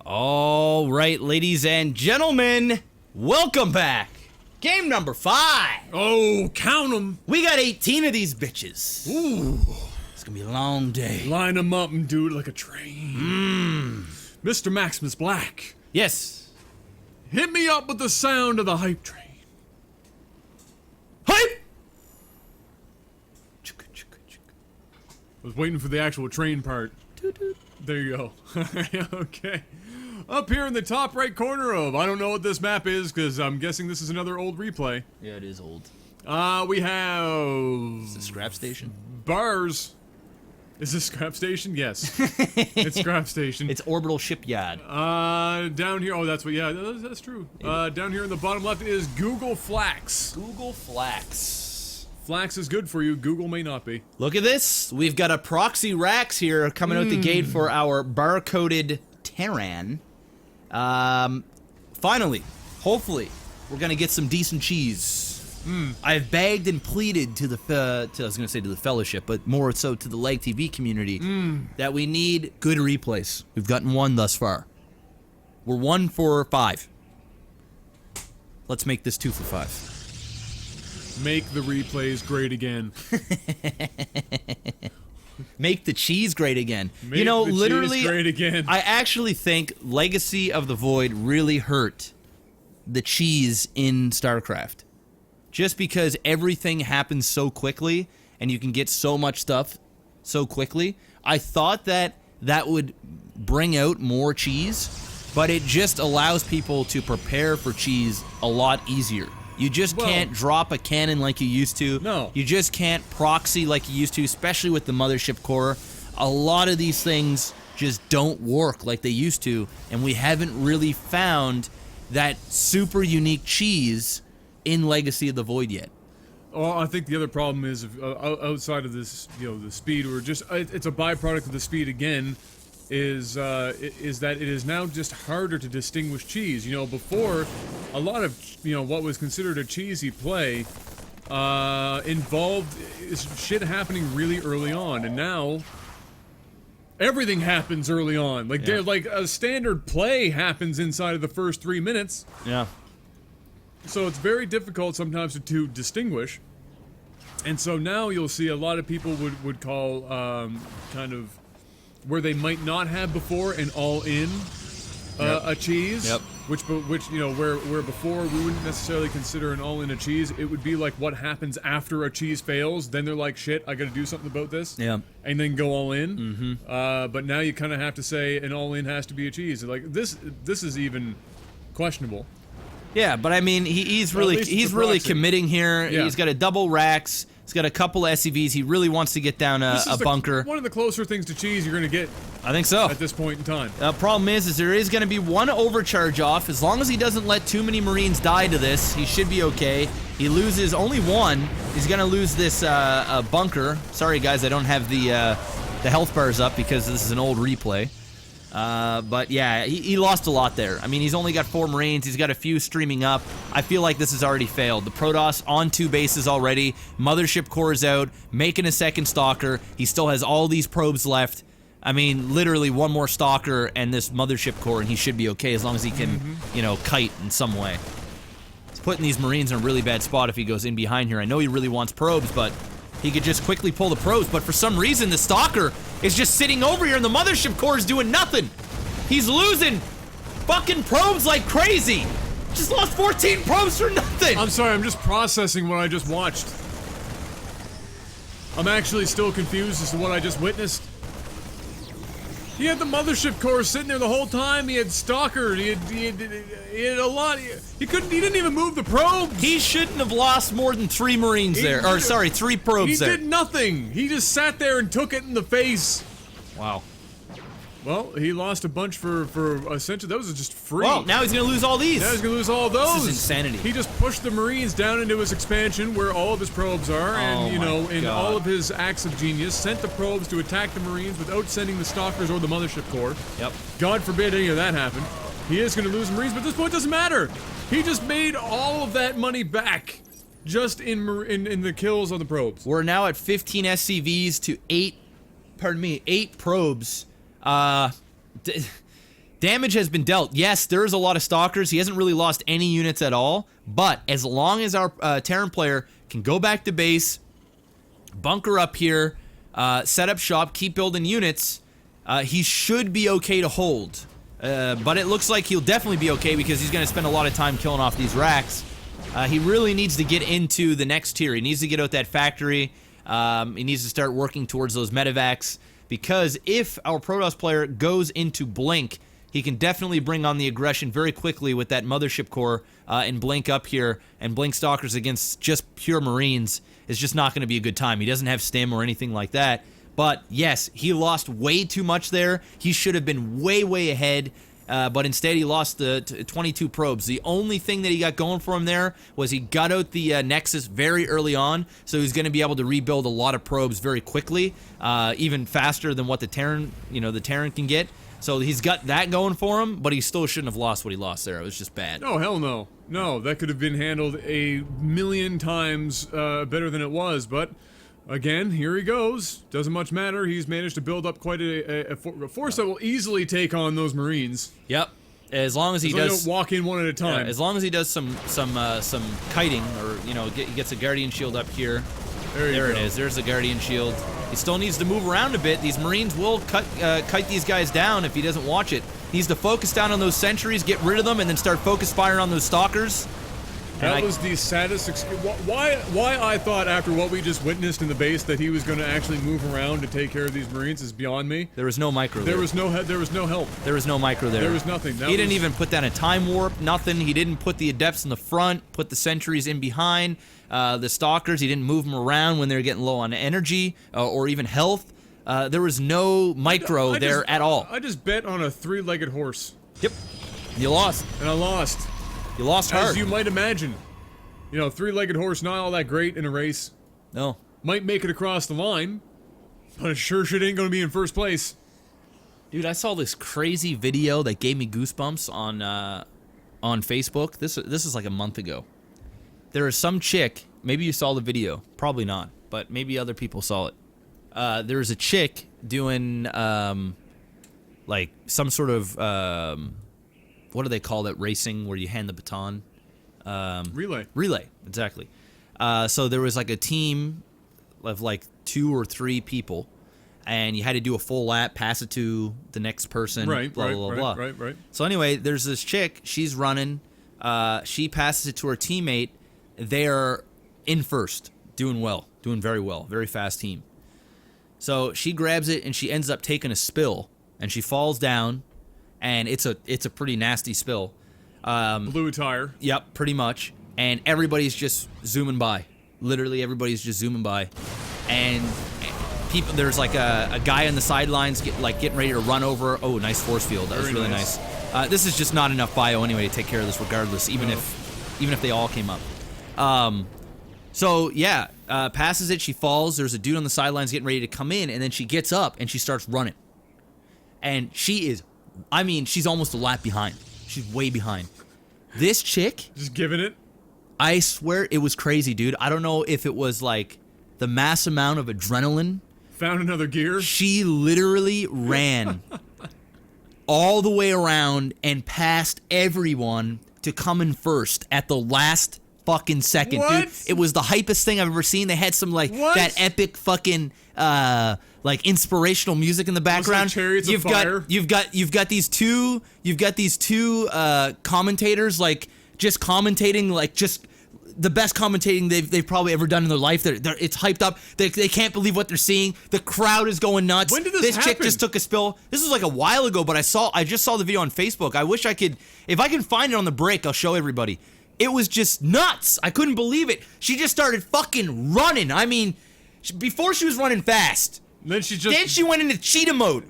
All right, ladies and gentlemen, welcome back. Game number 5. Oh, count them. We got 18 of these bitches. Ooh. It's gonna be a long day. Line them up and do it like a train. Mr. MaximusBlack. Yes. Hit me up with the sound of the hype train. Hype! I was waiting for the actual train part. There you go. Okay. Up here in the top right corner of, I don't know what this map is, because I'm guessing this is another old replay. Yeah, it is old. We have... It's a scrap station. Bars. Is this scrap station? Yes. It's scrap station. It's orbital shipyard. Down here, oh, that's what, yeah, that's true. Down here in the bottom left is Google Flax. Google Flax. Flax is good for you, Google may not be. Look at this. We've got a proxy racks here coming out the gate for our bar-coded Terran. Finally, hopefully, we're gonna get some decent cheese. I've begged and pleaded to the, I was gonna say to the fellowship, but more so to the LAGTV community, that we need good replays. We've gotten 1 thus far. We're 1 for 5. Let's make this 2 for 5. Make the replays great again. Make the cheese great again. Make you know, the literally, cheese great again. I actually think Legacy of the Void really hurt the cheese in StarCraft. Just because everything happens so quickly, and you can get so much stuff so quickly, I thought that that would bring out more cheese, but it just allows people to prepare for cheese a lot easier. You just can't drop a cannon like you used to. No. You just can't proxy like you used to, especially with the Mothership Core. A lot of these things just don't work like they used to, and we haven't really found that super unique cheese in Legacy of the Void yet. Well, I think the other problem is, outside of this, you know, the speed, or just, it's a byproduct of the speed again, is that it is now just harder to distinguish cheese. You know, before, a lot of, you know, what was considered a cheesy play involved shit happening really early on, and now everything happens early on. Like, like a standard play happens inside of the first 3 minutes. Yeah. So it's very difficult sometimes to distinguish. And so now you'll see a lot of people would call kind of where they might not have before an all-in a cheese. Yep. Which you know, where before we wouldn't necessarily consider an all-in a cheese. It would be like what happens after a cheese fails. Then they're like, shit, I gotta do something about this. Yeah. And then go all in. But now you kind of have to say an all-in has to be a cheese. Like this is even questionable. Yeah, but I mean, he's really committing here. Yeah. He's got a double racks. He's got a couple SCVs. He really wants to get down a bunker. One of the closer things to cheese you're gonna get. I think so. At this point in time. Problem is there is going to be 1 overcharge off. As long as he doesn't let too many Marines die to this, he should be okay. He loses only 1. He's going to lose this bunker. Sorry, guys, I don't have the health bars up because this is an old replay. But yeah, he lost a lot there. I mean, he's only got 4 Marines. He's got a few streaming up. I feel like this has already failed. The Protoss on 2 bases already. Mothership Core is out, making a second Stalker. He still has all these probes left. I mean, literally 1 more Stalker and this Mothership Core, and he should be okay as long as he can, you know, kite in some way. He's putting these Marines in a really bad spot if he goes in behind here. I know he really wants probes, but he could just quickly pull the probes, but for some reason the Stalker is just sitting over here and the Mothership Core is doing nothing. He's losing fucking probes like crazy. Just lost 14 probes for nothing. I'm sorry, I'm just processing what I just watched. I'm actually still confused as to what I just witnessed. He had the Mothership Core sitting there the whole time. He had Stalker. He had a lot. He didn't even move the probes. He shouldn't have lost more than 3 Marines there. Or sorry, 3 probes there. He did nothing. He just sat there and took it in the face. Wow. Well, he lost a bunch for essentially, that was just free. Well, now he's going to lose all these. Now he's going to lose all those. This is insanity. He just pushed the Marines down into his expansion where all of his probes are, and, you know, in all of his acts of genius, sent the probes to attack the Marines without sending the Stalkers or the Mothership Core. Yep. God forbid any of that happened. He is going to lose Marines, but at this point it doesn't matter. He just made all of that money back just in the kills on the probes. We're now at 15 SCVs to 8 probes. Damn damage has been dealt. Yes, there is a lot of stalkers. He hasn't really lost any units at all. But as long as our Terran player can go back to base, bunker up here, set up shop, keep building units, he should be okay to hold. But it looks like he'll definitely be okay because he's going to spend a lot of time killing off these racks. He really needs to get into the next tier. He needs to get out that factory. He needs to start working towards those medevacs, because if our Protoss player goes into Blink, he can definitely bring on the aggression very quickly with that Mothership Core and Blink up here, and Blink Stalkers against just pure Marines is just not going to be a good time. He doesn't have stim or anything like that. But yes, he lost way too much there. He should have been way, way ahead. But instead he lost the 22 probes. The only thing that he got going for him there was he got out the Nexus very early on, so he's going to be able to rebuild a lot of probes very quickly, even faster than what the Terran, the Terran can get. So he's got that going for him, but he still shouldn't have lost what he lost there. It was just bad. Oh, hell no. No, that could have been handled a million times better than it was, but again, here he goes. Doesn't much matter. He's managed to build up quite a force that will easily take on those Marines. Yep. As long as he does, don't walk in one at a time. Yeah, as long as he does some kiting, or he gets a Guardian Shield up here. There it is. There's the Guardian Shield. He still needs to move around a bit. These Marines will kite these guys down if he doesn't watch it. He needs to focus down on those sentries, get rid of them, and then start focus firing on those stalkers. That was the saddest why I thought after what we just witnessed in the base that he was going to actually move around to take care of these Marines is beyond me. There was no micro there. There was no help. There was no micro there. There was nothing. He didn't even put down a time warp, nothing. He didn't put the Adepts in the front, put the sentries in behind. The Stalkers, he didn't move them around when they were getting low on energy or even health. There was no micro there at all. I just bet on a three-legged horse. Yep. You lost. And I lost. You lost hard. As you might imagine. Three-legged horse, not all that great in a race. No. Might make it across the line, but it sure shit ain't gonna be in first place. Dude, I saw this crazy video that gave me goosebumps on Facebook. This is like a month ago. There is some chick, maybe you saw the video, probably not, but maybe other people saw it. There was a chick doing like some sort of what do they call that racing where you hand the baton? Relay. Relay, exactly. So there was like a team of like 2 or 3 people, and you had to do a full lap, pass it to the next person, right, blah, blah, blah, blah. Right. So anyway, there's this chick, she's running, she passes it to her teammate, they're in first, doing well, doing very well, very fast team. So she grabs it and she ends up taking a spill, and she falls down, and it's a pretty nasty spill. Blew a tire. Yep, pretty much. And everybody's just zooming by. Literally, everybody's just zooming by. And people, there's like a guy on the sidelines getting ready to run over. Oh, nice force field. That was really nice. This is just not enough bio anyway to take care of this, regardless. Even if they all came up. So yeah, passes it. She falls. There's a dude on the sidelines getting ready to come in, and then she gets up and she starts running. And she's almost a lap behind. She's way behind. This chick, just giving it. I swear it was crazy, dude. I don't know if it was like the mass amount of adrenaline. Found another gear. She literally ran all the way around and passed everyone to come in first at the last fucking second. What? Dude, it was the hypest thing I've ever seen. They had some that epic fucking inspirational music in the background. Chariots of fire. You've got these two commentators just commentating just the best commentating they've probably ever done in their life. It's hyped up. They can't believe what they're seeing. The crowd is going nuts. When did this happen? Chick just took a spill. This was like a while ago, but I just saw the video on Facebook. I wish I could, if I can find it on the break, I'll show everybody. It was just nuts. I couldn't believe it. She just started fucking running. I mean, before she was running fast. Then she went into cheetah mode.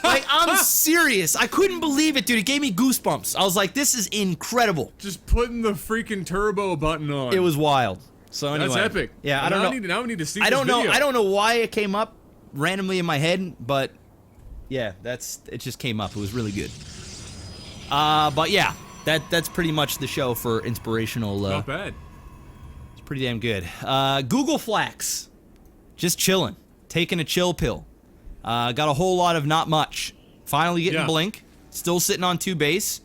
I'm serious. I couldn't believe it, dude. It gave me goosebumps. I was like, this is incredible. Just putting the freaking turbo button on. It was wild. So anyway. That's epic. Yeah, I don't know. Now we need to see I don't this know. video. I don't know why it came up randomly in my head, but yeah, it just came up. It was really good. But yeah, that's pretty much the show for inspirational. Not bad. It's pretty damn good. Google Flax, just chilling. Taking a chill pill. Got a whole lot of not much. Finally getting Blink. Still sitting on 2 base.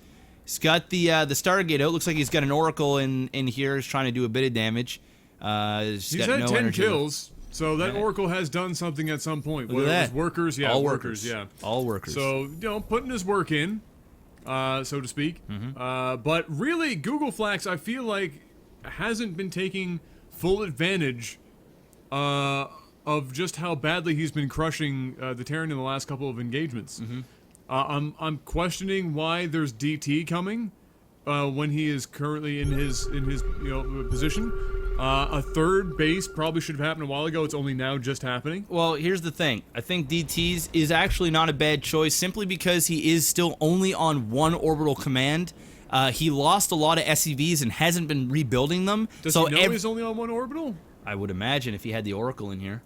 He's got the Stargate out. Looks like he's got an Oracle in here. He's trying to do a bit of damage. He's had got no 10 energy kills, so that Oracle has done something at some point. Look Whether at it was that. workers, yeah, All workers, yeah. All workers. So, you know, putting his work in, so to speak. But really, Google Flax, I feel like, hasn't been taking full advantage of just how badly he's been crushing the Terran in the last couple of engagements. I'm questioning why there's DT coming when he is currently in his position. A third base probably should have happened a while ago. It's only now just happening. Well, here's the thing. I think DT's is actually not a bad choice simply because he is still only on 1 orbital command. He lost a lot of SCVs and hasn't been rebuilding them. Does he know he's only on 1 orbital? I would imagine if he had the Oracle in here.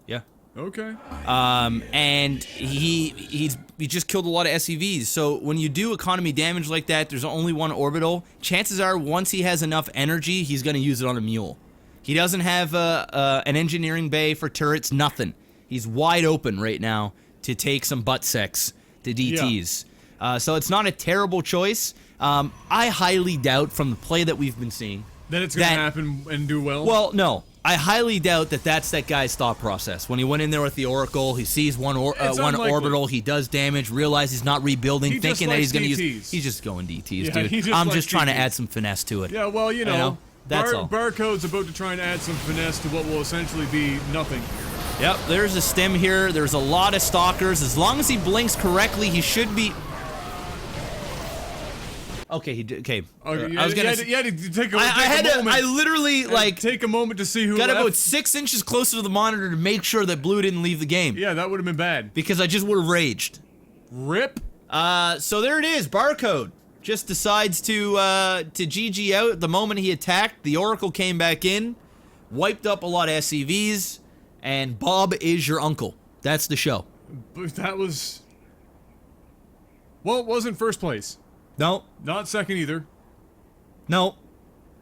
Yeah. Okay. And he just killed a lot of SCVs. So when you do economy damage like that, there's only 1 orbital. Chances are, once he has enough energy, he's going to use it on a mule. He doesn't have an engineering bay for turrets, nothing. He's wide open right now to take some butt sex to DTs. Yeah. So it's not a terrible choice. I highly doubt from the play that we've been seeing that it's going to happen and do well. Well, no. I highly doubt that that's that guy's thought process. When he went in there with the Oracle, he sees one orbital, he does damage, realizes he's not rebuilding, thinking that he's going to use... He's just going DTs, dude. I'm just trying to add some finesse to it. Yeah, well, you know that's all. Barcode's about to try and add some finesse to what will essentially be nothing. Yep, there's a stem here. There's a lot of stalkers. As long as he blinks correctly, he should be... Okay, he did. Okay, I was gonna. You had to take a moment. I literally take a moment to see who got left. about 6 inches closer to the monitor to make sure that Blue didn't leave the game. Yeah, that would have been bad. Because I just would have raged. Rip. So there it is. Barcode just decides to GG out the moment he attacked. The Oracle came back in, wiped up a lot of SCVs, and Bob is your uncle. That's the show. But that was. Well, it wasn't first place. No. Not second either. No.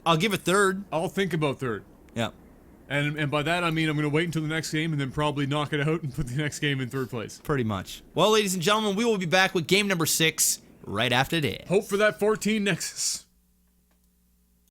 I'll give it third. I'll think about third. Yeah. And by that I mean I'm going to wait until the next game and then probably knock it out and put the next game in third place. Pretty much. Well, ladies and gentlemen, we will be back with game number 6 right after that. Hope for that 14 Nexus.